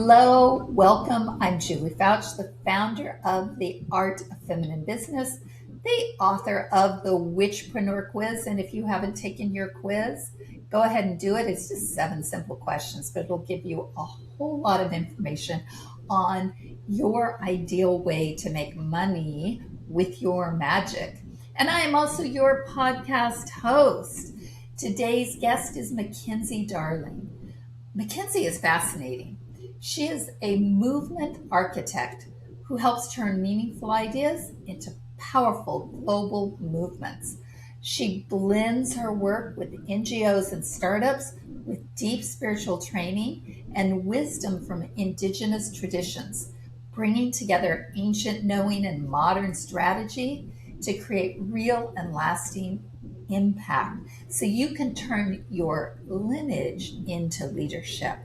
Hello, welcome. I'm Julie Fouch, the founder of The Art of Feminine Business, the author of the Witchpreneur Quiz. And if you haven't taken your quiz, go ahead and do it. It's just 7 simple questions, but it'll give you a whole lot of information on your ideal way to make money with your magic. And I am also your podcast host. Today's guest is Makenzie Darling. Makenzie is fascinating. She is a movement architect who helps turn meaningful ideas into powerful global movements. She blends her work with NGOs and startups with deep spiritual training and wisdom from Indigenous traditions, bringing together ancient knowing and modern strategy to create real and lasting impact so you can turn your lineage into leadership.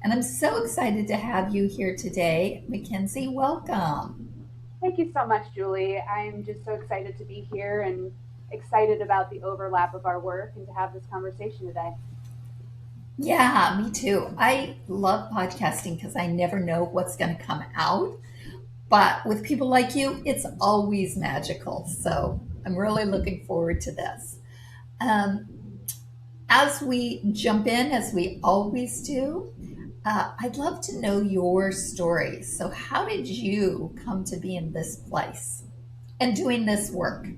And I'm so excited to have you here today. Makenzie, welcome. Thank you so much, Julie. I'm just so excited to be here and excited about the overlap of our work and to have this conversation today. Yeah, me too. I love podcasting because I never know what's going to come out. But with people like you, it's always magical. So I'm really looking forward to this. Um, as we jump in, as we always do, I'd love to know your story. So, how did you come to be in this place and doing this work?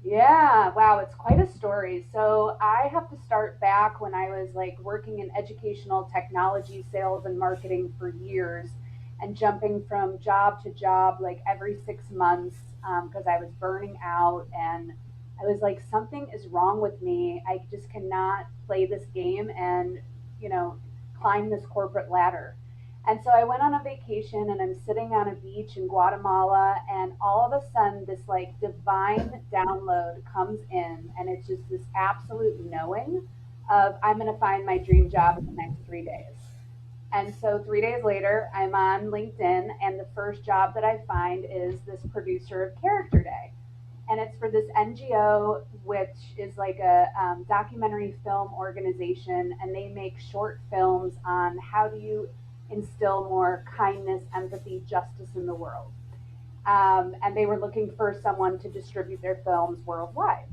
Yeah, wow, it's quite a story. So I have to start back when I was like working in educational technology sales and marketing for years and jumping from job to job like every 6 months because I was burning out and I was like, something is wrong with me. I just cannot play this game and, you know, climb this corporate ladder. And so I went on a vacation and I'm sitting on a beach in Guatemala, and all of a sudden, this like divine download comes in, and it's just this absolute knowing of I'm going to find my dream job in the next 3 days. And so 3 days later, I'm on LinkedIn, and the first job that I find is this producer of Character Day. And it's for this NGO, which is like a documentary film organization, and they make short films on how do you instill more kindness, empathy, justice in the world. And they were looking for someone to distribute their films worldwide.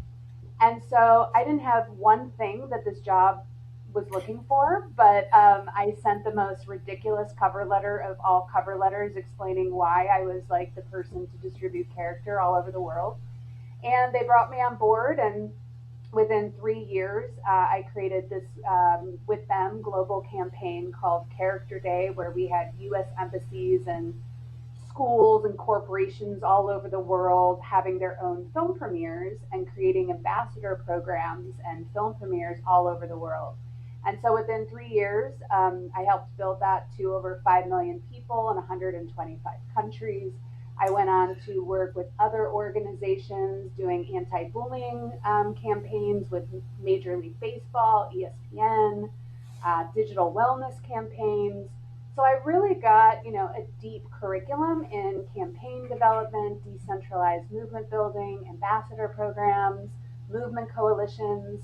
And so I didn't have one thing that this job was looking for, but I sent the most ridiculous cover letter of all cover letters explaining why I was like the person to distribute character all over the world. And they brought me on board, and within 3 years, I created this with them global campaign called Character Day, where we had U.S. embassies and schools and corporations all over the world having their own film premieres and creating ambassador programs and film premieres all over the world. And so within 3 years, I helped build that to over 5 million people in 125 countries. I went on to work with other organizations doing anti bullying campaigns with Major League Baseball, ESPN, digital wellness campaigns. So I really got, a deep curriculum in campaign development, decentralized movement building, ambassador programs, movement coalitions.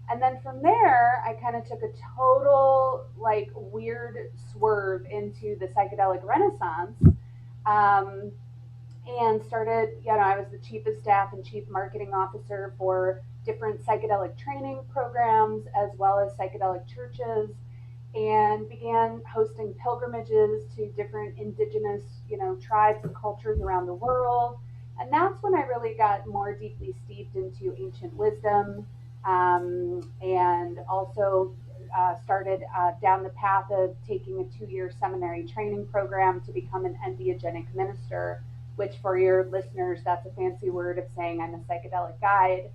And then from there, I kind of took a total like weird swerve into the psychedelic renaissance. Um, and started, I was the chief of staff and chief marketing officer for different psychedelic training programs as well as psychedelic churches, and began hosting pilgrimages to different indigenous, tribes and cultures around the world. And that's when I really got more deeply steeped into ancient wisdom, and also started down the path of taking a 2 year seminary training program to become an entheogenic minister, which for your listeners, that's a fancy word of saying I'm a psychedelic guide.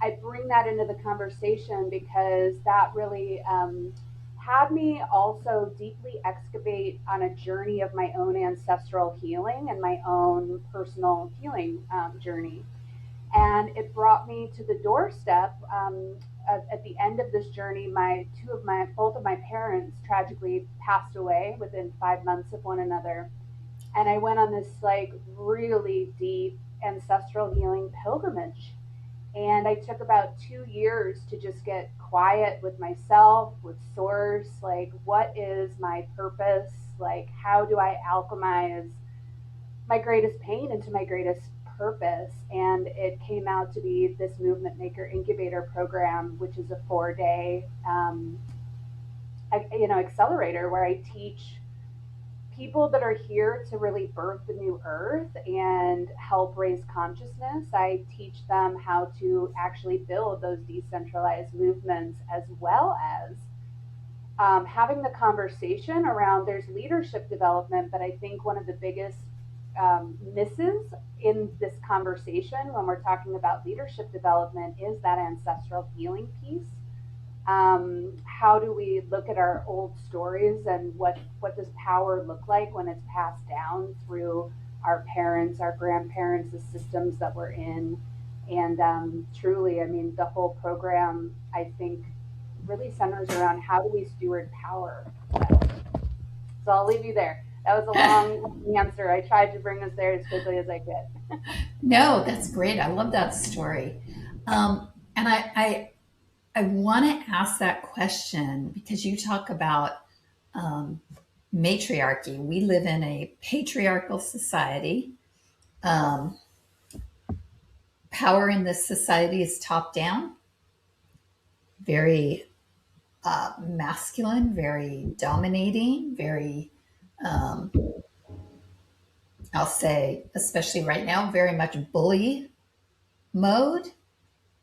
I bring that into the conversation because that really had me also deeply excavate on a journey of my own ancestral healing and my own personal healing journey. And it brought me to the doorstep. At the end of this journey, both of my parents tragically passed away within 5 months of one another, and I went on this like really deep ancestral healing pilgrimage. And I took about 2 years to just get quiet with myself, with source, like, what is my purpose? Like, how do I alchemize my greatest pain into my greatest purpose? And it came out to be this Movement Maker Incubator program, which is a 4-day, accelerator where I teach people that are here to really birth the new earth and help raise consciousness. I teach them how to actually build those decentralized movements, as well as having the conversation around there's leadership development. But I think one of the biggest misses in this conversation when we're talking about leadership development is that ancestral healing piece. How do we look at our old stories, and what does power look like when it's passed down through our parents, our grandparents, the systems that we're in? And truly, I mean, the whole program, I think, really centers around how do we steward power well. So I'll leave you there. That was a long answer. I tried to bring us there as quickly as I could. No, that's great. I love that story. And I want to ask that question because you talk about um, matriarchy. We live in a patriarchal society. Um, Power in this society is top down, very masculine, very dominating, very, um, I'll say, especially right now, very much bully mode.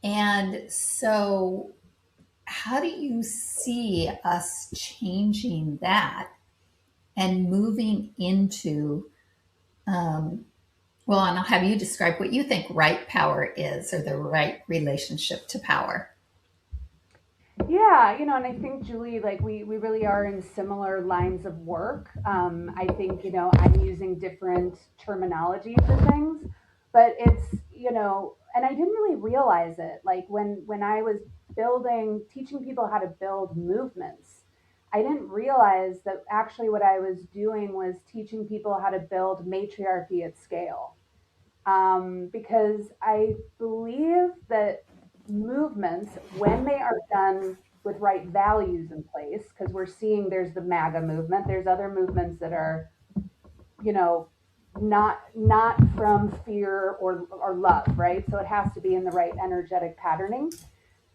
And so, how do you see us changing that and moving into, um, well, and I'll have you describe what you think right power is or the right relationship to power. Yeah, and I think, Julie, like, we really are in similar lines of work. I think, I'm using different terminology for things, but it's, and I didn't really realize it. Like, when I was teaching people how to build movements, I didn't realize that actually what I was doing was teaching people how to build matriarchy at scale. Because I believe that movements, when they are done with right values in place, because we're seeing there's the MAGA movement, there's other movements that are, you know, not from fear or love, right? So it has to be in the right energetic patterning.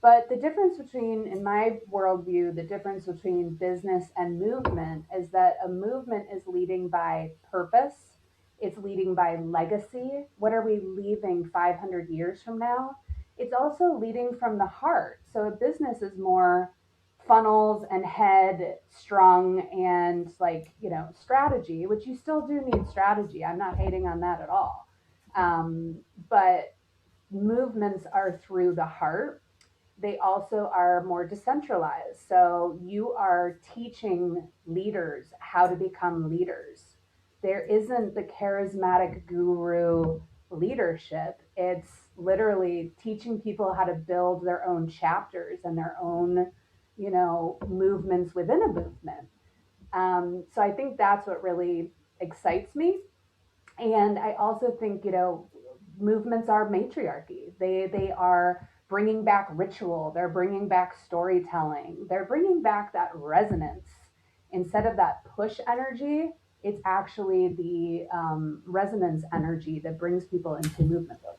But the difference between, in my worldview, the difference between business and movement is that a movement is leading by purpose, it's leading by legacy. What are we leaving 500 years from now? It's also leading from the heart. So a business is more funnels and head strung and, like, strategy, which you still do need strategy. I'm not hating on that at all. But movements are through the heart. They also are more decentralized. So you are teaching leaders how to become leaders. There isn't the charismatic guru leadership. It's literally teaching people how to build their own chapters and their own, movements within a movement. So I think that's what really excites me. And I also think, movements are matriarchy. They are bringing back ritual. They're bringing back storytelling. They're bringing back that resonance. Instead of that push energy, it's actually the resonance energy that brings people into movement building.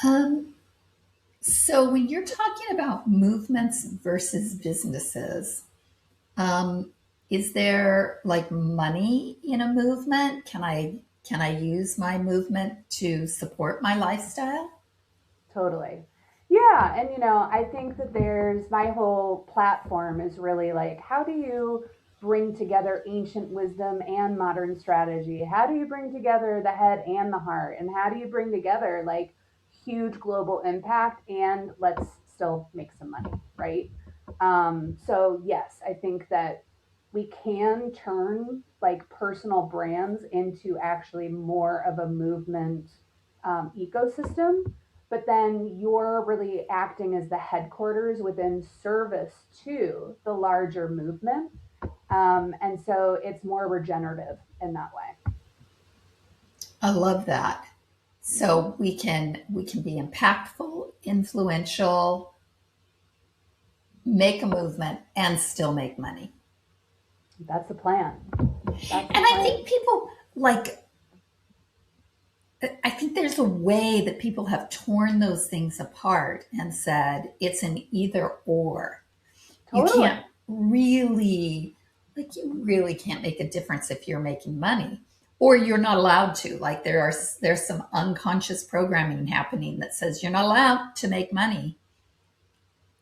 Um, so, when you're talking about movements versus businesses, um, is there like money in a movement? Can I use my movement to support my lifestyle? Totally. Yeah. And, I think that there's my whole platform is really like, how do you bring together ancient wisdom and modern strategy? How do you bring together the head and the heart? And how do you bring together, like, huge global impact and let's still make some money, right? So, yes, I think that we can turn, like, personal brands into actually more of a movement ecosystem, but then you're really acting as the headquarters within service to the larger movement. And so it's more regenerative in that way. I love that. So we can be impactful, influential, make a movement, and still make money. That's the plan. That's And the I plan. think people like I think there's a way that people have torn those things apart and said it's an either or. You Totally. can't really, like, you really can't make a difference if you're making money, or you're not allowed to. Like, there's some unconscious programming happening that says you're not allowed to make money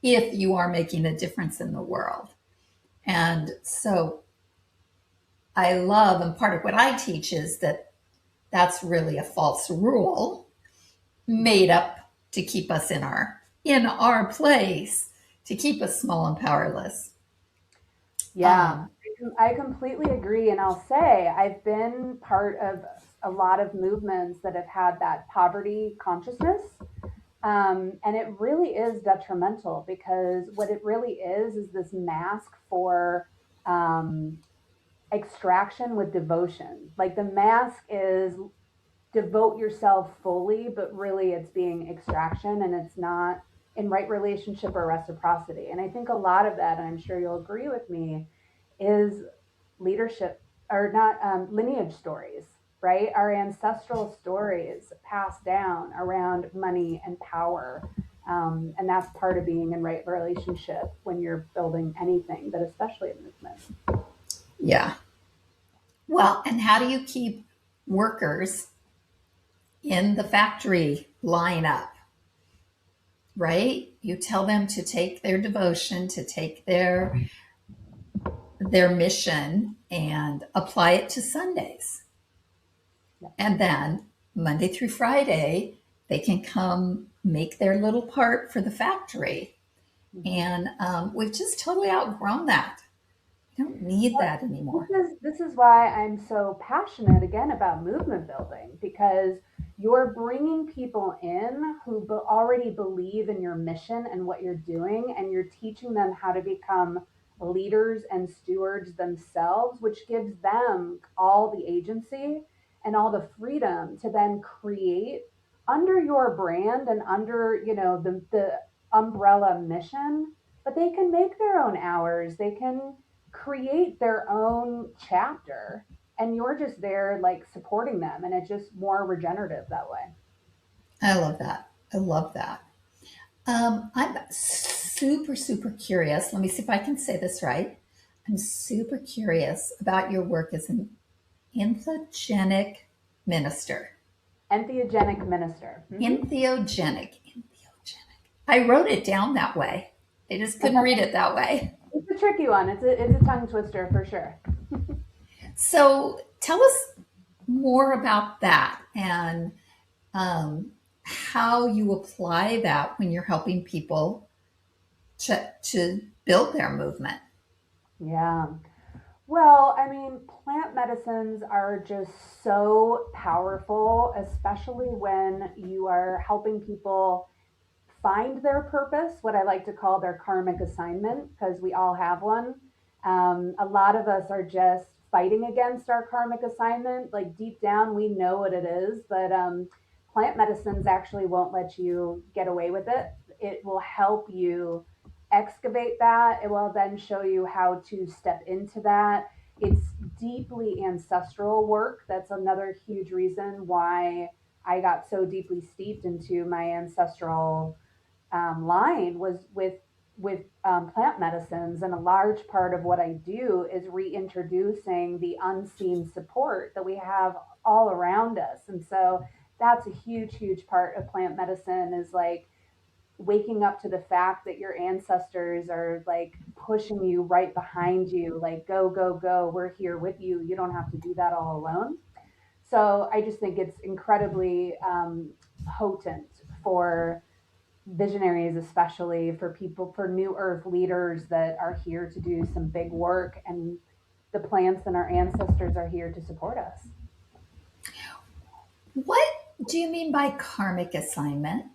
if you are making a difference in the world. And so I love, and part of what I teach is that that's really a false rule made up to keep us in our place, to keep us small and powerless. Yeah, Um, I completely agree. And I'll say I've been part of a lot of movements that have had that poverty consciousness. And it really is detrimental because what it really is this mask for um, extraction with devotion. Like the mask is devote yourself fully, but really it's being extraction and it's not in right relationship or reciprocity. And I think a lot of that, and I'm sure you'll agree with me, is leadership or not lineage stories, right? Our ancestral stories passed down around money and power. And that's part of being in right relationship when you're building anything, but especially a movement. yeah. Well, and how do you keep workers in the factory line up, right? You tell them to take their devotion, to take their mission and apply it to Sundays. Yeah. And then Monday through Friday, they can come make their little part for the factory. Mhm. And we've just totally outgrown that. We don't need Well, that anymore. this is why I'm so passionate again about movement building because you're bringing people in who already believe in your mission and what you're doing, and you're teaching them how to become leaders and stewards themselves, which gives them all the agency and all the freedom to then create under your brand and under the umbrella mission. But they can make their own hours. They can create their own chapter, and you're just there like supporting them, and it's just more regenerative that way. I love that. I love that. I'm super, super curious. Let me see if I can say this right. I'm super curious about your work as an entheogenic minister. Entheogenic minister. Entheogenic. I wrote it down that way. They just couldn't read it that way. It's a tricky one. It's a tongue twister for sure. So tell us more about that and how you apply that when you're helping people to build their movement. Yeah. Well, I mean, plant medicines are just so powerful, especially when you are helping people find their purpose, what I like to call their karmic assignment, because we all have one. A lot of us are just fighting against our karmic assignment. Like deep down, we know what it is, but plant medicines actually won't let you get away with it. It will help you excavate that. It will then show you how to step into that. It's deeply ancestral work. That's another huge reason why I got so deeply steeped into my ancestral line was with plant medicines, and a large part of what I do is reintroducing the unseen support that we have all around us. And so that's a huge part of plant medicine is like waking up to the fact that your ancestors are like pushing you right behind you, like go, we're here with you, you don't have to do that all alone. So I just think it's incredibly potent for visionaries, especially for people, for new earth leaders that are here to do some big work, and the plants and our ancestors are here to support us. What do you mean by karmic assignment?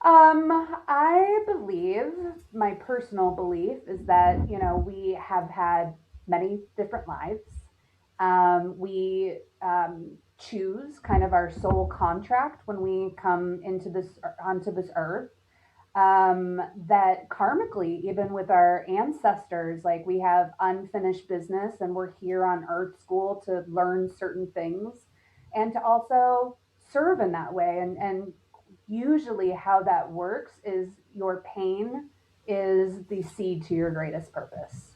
I believe my personal belief is that we have had many different lives. We choose kind of our soul contract when we come into this onto this earth, that karmically, even with our ancestors, like we have unfinished business and we're here on earth school to learn certain things and to also serve in that way. And usually how that works is your pain is the seed to your greatest purpose.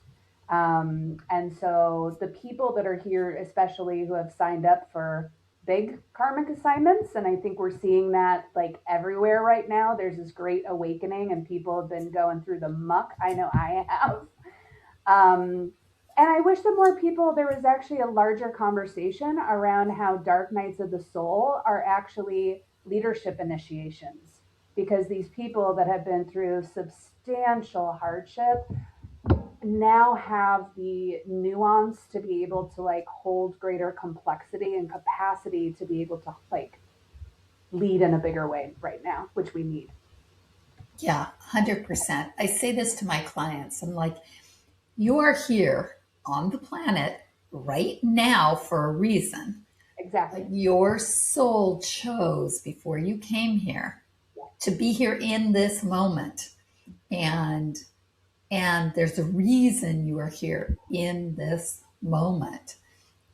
And so the people that are here, especially who have signed up for big karmic assignments, and I think we're seeing that like everywhere right now. There's this great awakening, and people have been going through the muck. I know I have. And I wish that more people, there was actually a larger conversation around how dark nights of the soul are actually leadership initiations. Because these people that have been through substantial hardship now have the nuance to be able to like hold greater complexity and capacity to be able to like lead in a bigger way right now, which we need. Yeah, 100%. I say this to my clients. I'm like, you are here on the planet right now for a reason. Like Exactly. your soul chose before you came here to be here in this moment. And there's a reason you are here in this moment.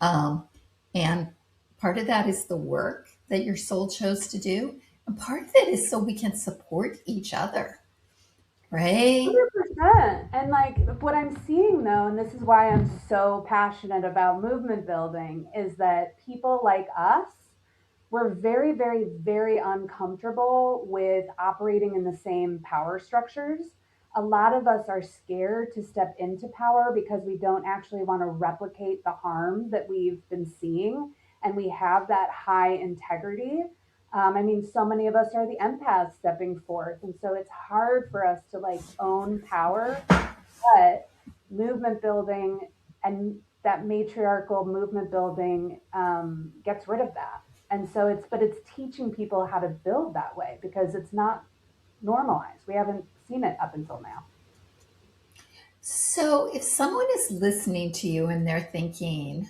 Um, and part of that is the work that your soul chose to do. And part of it is so we can support each other, right? 100%. And like what I'm seeing though, and this is why I'm so passionate about movement building, is that people like us, we're very, very, very uncomfortable with operating in the same power structures. A lot of us are scared to step into power because we don't actually want to replicate the harm that we've been seeing. And we have that high integrity. I mean, so many of us are the empaths stepping forth. And so it's hard for us to like own power, but movement building and that matriarchal movement building gets rid of that. And so it's teaching people how to build that way because it's not normalized. We haven't seen it up until now. So if someone is listening to you and they're thinking,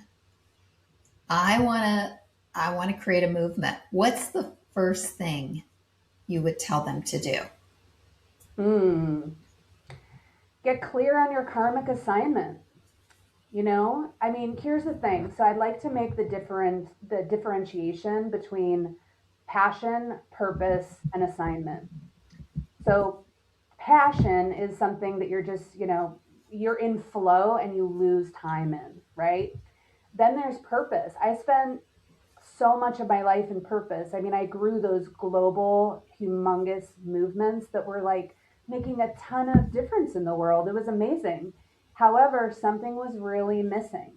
I want to I want to create a movement, what's the first thing you would tell them to do? Hmm. Get clear on your karmic assignment. I mean, here's the thing. So I'd like to make the differentiation between passion, purpose, and assignment. So passion is something that you're in flow and you lose time in, right? Then there's purpose. I spent so much of my life in purpose. I mean, I grew those global, humongous movements that were like making a ton of difference in the world. It was amazing. However, something was really missing.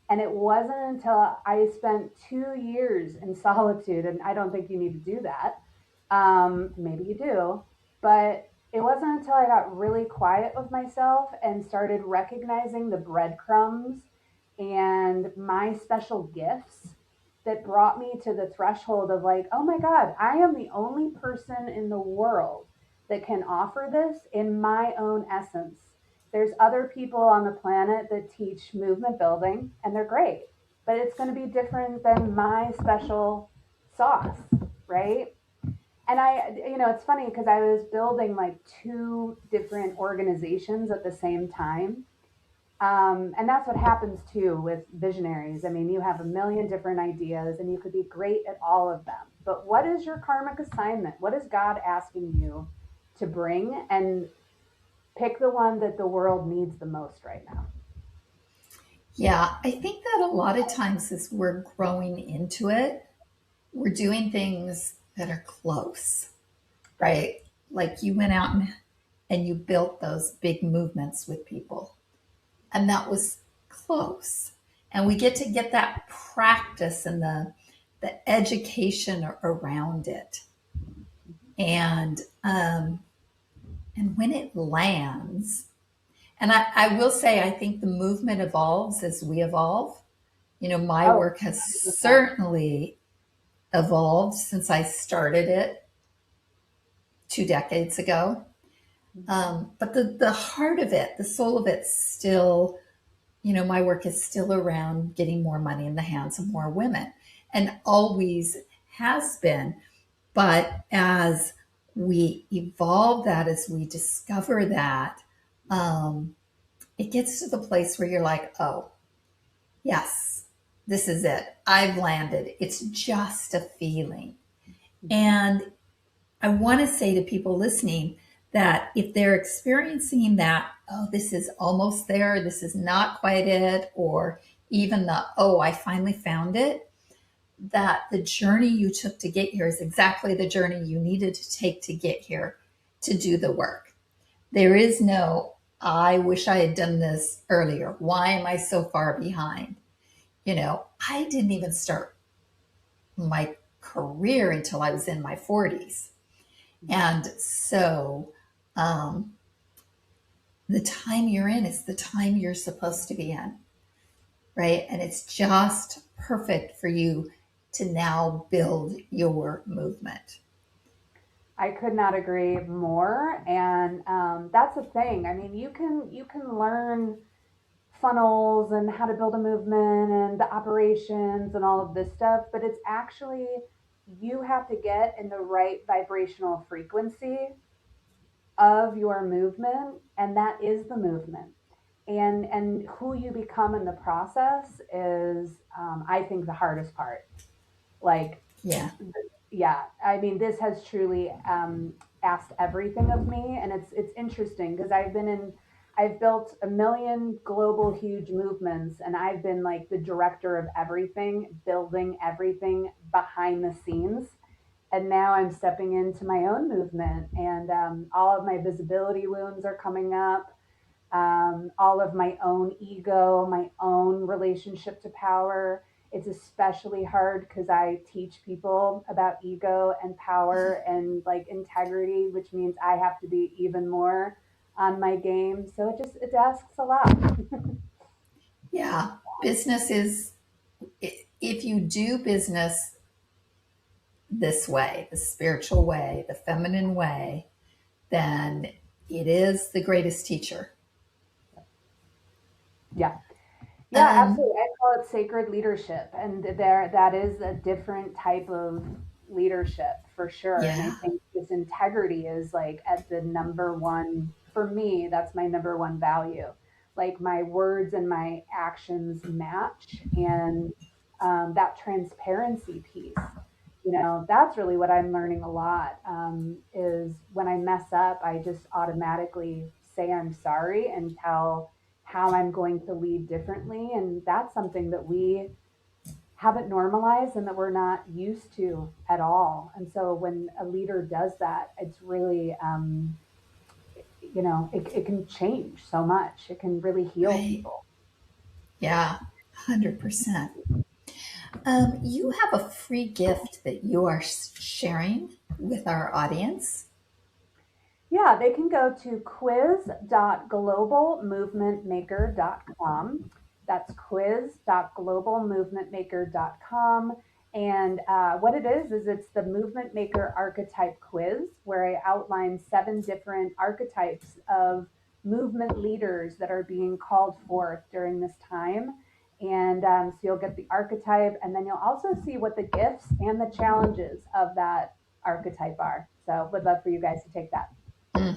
And it wasn't until I spent 2 years in solitude, and I don't think you need to do that. Maybe you do, but it wasn't until I got really quiet with myself and started recognizing the breadcrumbs and my special gifts that brought me to the threshold of like, oh my God, I am the only person in the world that can offer this in my own essence. There's other people on the planet that teach movement building and they're great, but it's going to be different than my special sauce, right? And it's funny because I was building like two different organizations at the same time. And that's what happens too with visionaries. I mean, you have a million different ideas and you could be great at all of them. But what is your karmic assignment? What is God asking you to bring? And pick the one that the world needs the most right now. Yeah, I think that a lot of times as we're growing into it, we're doing things that are close, right? Like you went out and you built those big movements with people, and that was close. And we get that practice and the education around it. And and when it lands, and I will say, I think the movement evolves as we evolve. My Oh, work has certainly evolved since I started it 2 decades ago. But the heart of it, the soul of it, still, my work is still around getting more money in the hands of more women. and always has been. But as we evolve that, as we discover that, um, it gets to the place where you're like, oh, yes, this is it. I've landed. It's just a feeling. And I want to say to people listening that if they're experiencing that, oh, this is almost there, this is not quite it, or even the, oh, I finally found it, that the journey you took to get here is exactly the journey you needed to take to get here to do the work. There is no, I wish I had done this earlier. Why am I so far behind? I didn't even start my career until I was in my 40s. And so um, the time you're in is the time you're supposed to be in, right? And it's just perfect for you to now build your movement. I could not agree more, and that's the thing. I mean, you can learn funnels and how to build a movement and the operations and all of this stuff, but it's actually you have to get in the right vibrational frequency of your movement, and that is the movement. And who you become in the process is, I think, the hardest part. Like, Yeah. yeah, I mean, this has truly asked everything of me, and it's interesting because I've built a million global huge movements, and I've been like the director of everything, building everything behind the scenes. And now I'm stepping into my own movement, and all of my visibility wounds are coming up. All of my own ego, my own relationship to power. It's especially hard because I teach people about ego and power and like integrity, which means I have to be even more on my game. So it asks a lot. Yeah. Business is, if you do business this way, the spiritual way, the feminine way, then it is the greatest teacher. Yeah. Yeah, Um, absolutely. I call it sacred leadership. And that is a different type of leadership for sure. And I yeah. think this integrity is like at the number one, for me, that's my number one value. Like my words and my actions match. And that transparency piece, that's really what I'm learning a lot, is when I mess up, I just automatically say I'm sorry and tell how I'm going to lead differently. And that's something that we haven't normalized and that we're not used to at all. And so when a leader does that, it's really, it can change so much. It can really heal Right. people. Yeah. 100%. You have a free gift that you are sharing with our audience. Yeah, they can go to quiz.globalmovementmaker.com. That's quiz.globalmovementmaker.com. And what it is it's the Movement Maker Archetype Quiz, where I outline 7 different archetypes of movement leaders that are being called forth during this time. And so you'll get the archetype, and then you'll also see what the gifts and the challenges of that archetype are. So, would love for you guys to take that. Mm,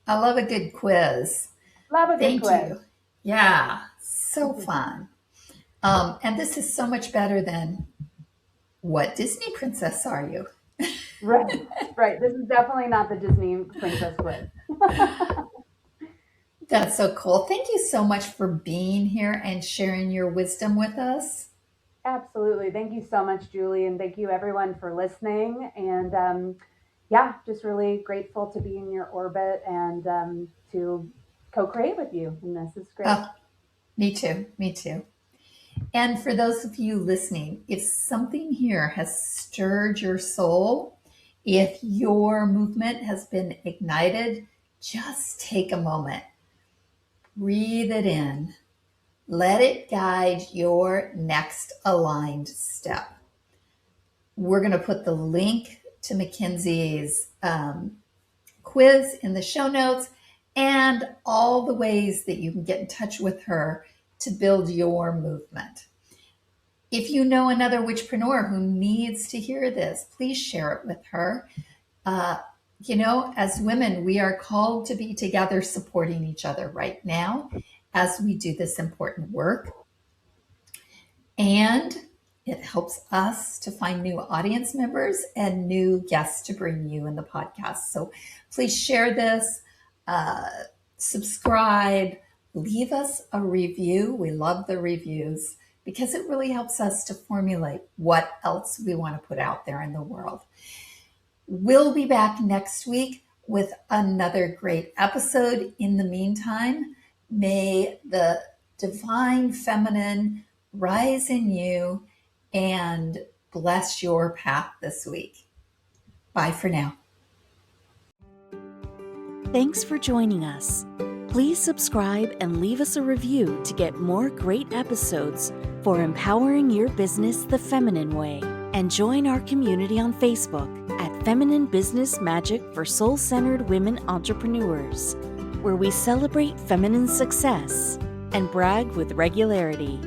I love a good quiz. Love a good Thank quiz. you. Yeah, so fun. And this is so much better than what Disney princess are you? Right, right. This is definitely not the Disney princess quiz. That's so cool. Thank you so much for being here and sharing your wisdom with us. Absolutely. Thank you so much, Julie. And thank you, everyone, for listening. And yeah, just really grateful to be in your orbit and to co create with you. And this is great. Oh, me too. Me too. And for those of you listening, if something here has stirred your soul, if your movement has been ignited, just take a moment, breathe it in, let it guide your next aligned step. We're going to put the link to Makenzie's quiz in the show notes and all the ways that you can get in touch with her to build your movement. If you know another witchpreneur who needs to hear this, please share it with her. Uh, as women, we are called to be together supporting each other right now as we do this important work. And it helps us to find new audience members and new guests to bring you in the podcast. So please share this, uh, subscribe, leave us a review. We love the reviews because it really helps us to formulate what else we want to put out there in the world. We'll be back next week with another great episode. In the meantime, may the divine feminine rise in you and bless your path this week. Bye for now. Thanks for joining us. Please subscribe and leave us a review to get more great episodes for empowering your business the feminine way. And join our community on Facebook at Feminine Business Magic for Soul-Centered Women Entrepreneurs, where we celebrate feminine success and brag with regularity.